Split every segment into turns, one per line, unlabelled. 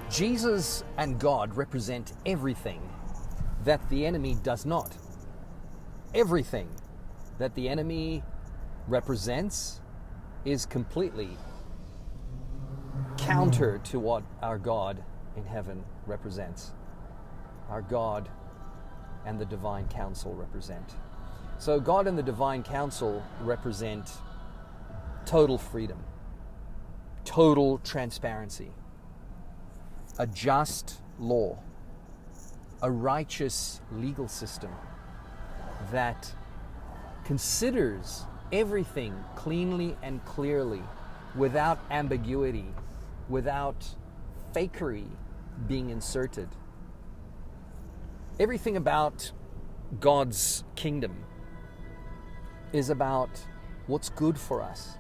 Jesus and God represent everything that the enemy does not. Everything that the enemy represents is completely counter to what our God in heaven represents. Our God and the divine council represent. So God and the divine council represent total freedom, total transparency, a just law, a righteous legal system that considers everything cleanly and clearly, without ambiguity, without fakery being inserted. Everything about God's kingdom is about what's good for us,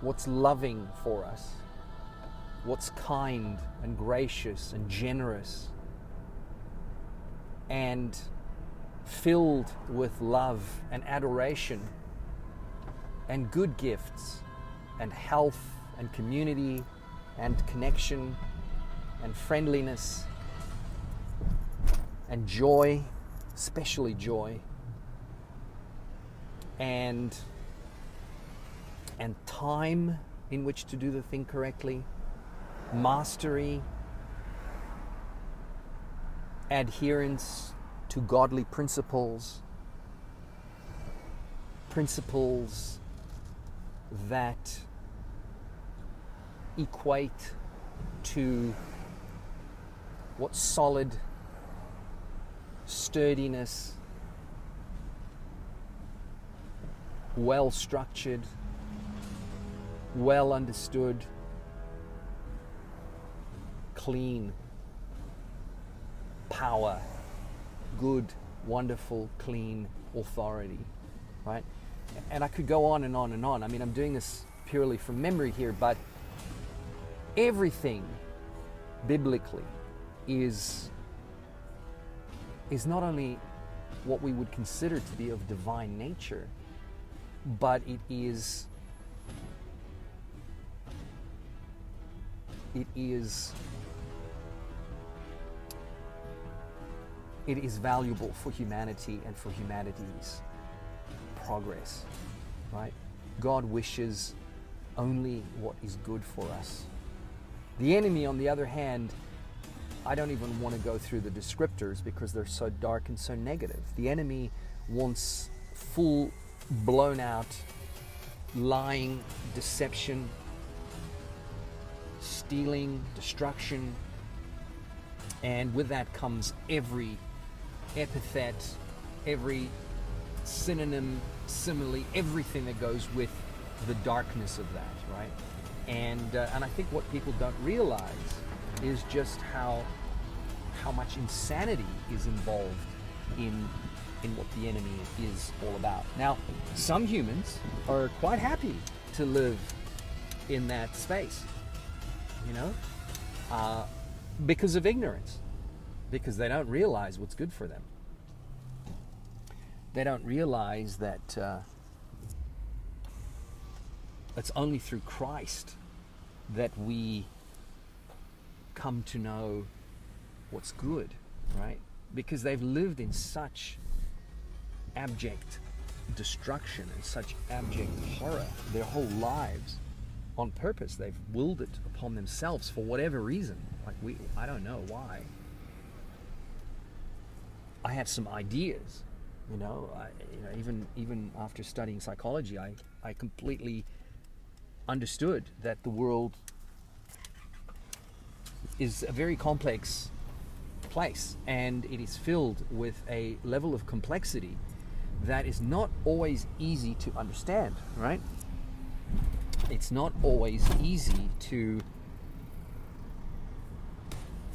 what's loving for us, what's kind and gracious and generous and filled with love and adoration and good gifts and health and community and connection and friendliness and joy, especially joy, and time in which to do the thing correctly, mastery, adherence to godly principles that equate to what's solid, sturdiness, well structured, well understood, clean, power, good, wonderful, clean authority, right? And I could go on and on and on. I mean, I'm doing this purely from memory here, but everything biblically is not only what we would consider to be of divine nature, but it is valuable for humanity and for humanity's progress, right? God wishes only what is good for us. The enemy, on the other hand, I don't even want to go through the descriptors because they're so dark and so negative. The enemy wants full, blown out, lying, deception, stealing, destruction, and with that comes every epithet, every synonym, simile, everything that goes with the darkness of that, right? And I think what people don't realize is just how much insanity is involved in what the enemy is all about. Now, some humans are quite happy to live in that space, you know, because of ignorance, because they don't realize what's good for them. They don't realize that it's only through Christ that we come to know what's good, right? Because they've lived in such abject destruction and such abject horror their whole lives. On purpose, they've willed it upon themselves for whatever reason. I don't know why. I have some ideas, even after studying psychology, I completely understood that the world is a very complex place, and it is filled with a level of complexity that is not always easy to understand, right? It's not always easy to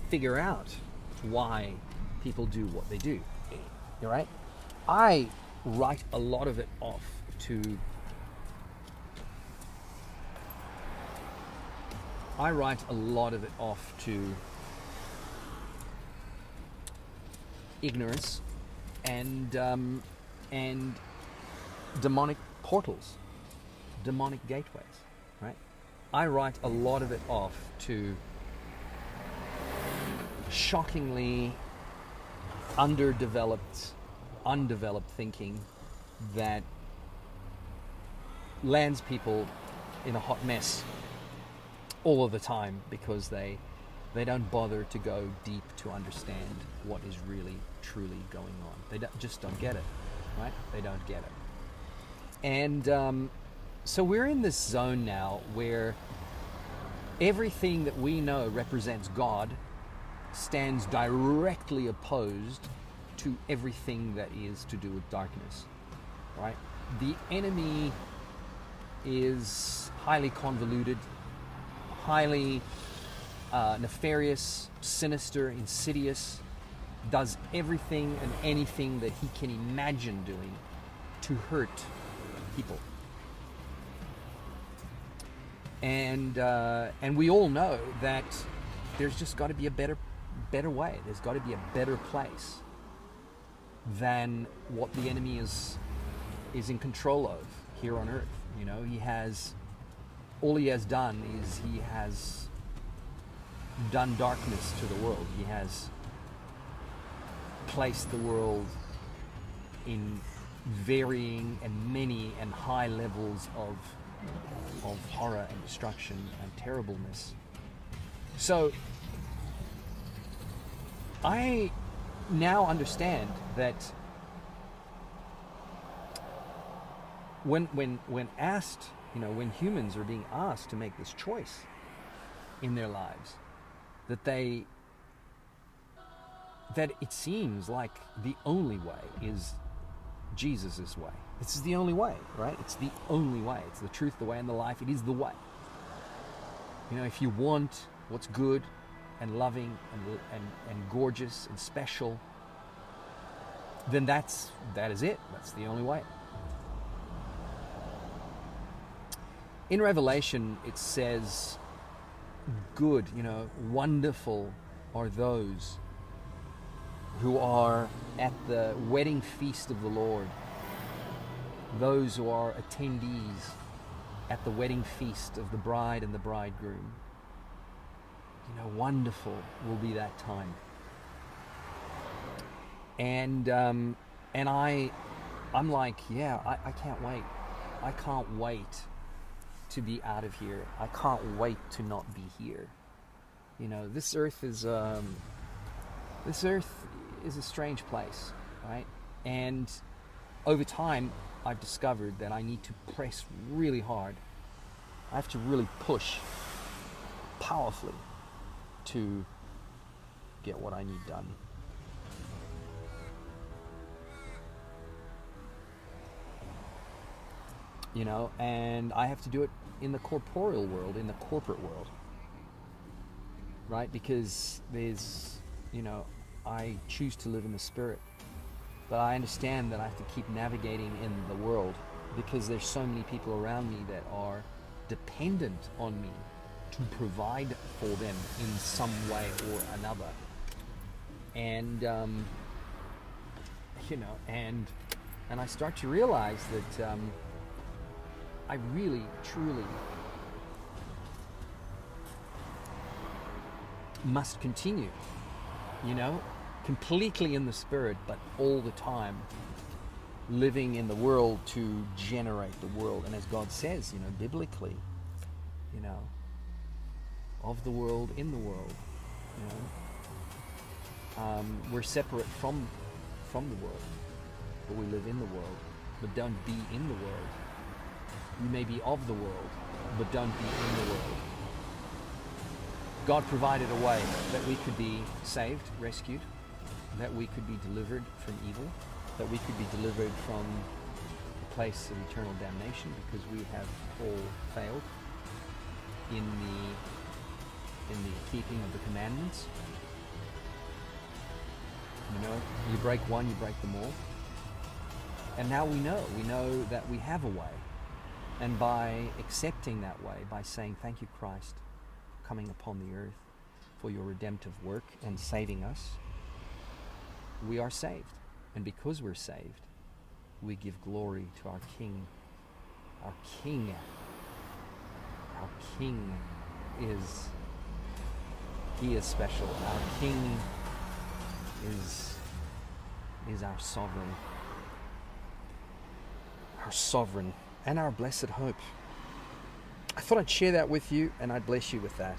figure out why people do what they do, right? I write a lot of it off to ignorance and demonic portals, demonic gateways, right? I write a lot of it off to shockingly undeveloped thinking that lands people in a hot mess all of the time, because they don't bother to go deep to understand what is really truly going on. They just don't get it, right? They don't get it. And so we're in this zone now where everything that we know represents God stands directly opposed to everything that is to do with darkness, right? The enemy is highly convoluted, highly nefarious, sinister, insidious, does everything and anything that he can imagine doing to hurt people. And we all know that there's just got to be a better way. There's got to be a better place than what the enemy is in control of here on earth. You know, all he has done is he has done darkness to the world. He has placed the world in varying and many and high levels of horror and destruction and terribleness. So I now understand that when asked, you know, when humans are being asked to make this choice in their lives, that it seems like the only way is Jesus' way. This is the only way, right? It's the only way. It's the truth, the way, and the life. It is the way. You know, if you want what's good and loving and gorgeous and special, then that is it. That's the only way. In Revelation, it says, good, you know, wonderful are those who are at the wedding feast of the Lord, those who are attendees at the wedding feast of the bride and the bridegroom. You know, wonderful will be that time. And I'm like, yeah, I can't wait. I can't wait to be out of here. I can't wait to not be here. You know, this earth is a strange place, right? And over time, I've discovered that I need to press really hard. I have to really push powerfully to get what I need done. You know, and I have to do it in the corporeal world, in the corporate world, right? Because there's, you know, I choose to live in the Spirit, but I understand that I have to keep navigating in the world because there's so many people around me that are dependent on me to provide for them in some way or another. And, you know, and I start to realize that I really, truly must continue, you know, completely in the Spirit, but all the time living in the world to generate the world. And as God says, you know, biblically, you know, of the world, in the world, you know, we're separate from the world, but we live in the world, but don't be in the world. You may be of the world, but don't be in the world. God provided a way that we could be saved, rescued, that we could be delivered from evil, that we could be delivered from the place of eternal damnation, because we have all failed in the keeping of the commandments. You know, you break one, you break them all. And now we know that we have a way. And by accepting that way, by saying, thank you, Christ, for coming upon the earth for your redemptive work and saving us, we are saved. And because we're saved, we give glory to our King. Our King is He is special. Our King is our sovereign, and our blessed hope. I thought I'd share that with you, and I'd bless you with that.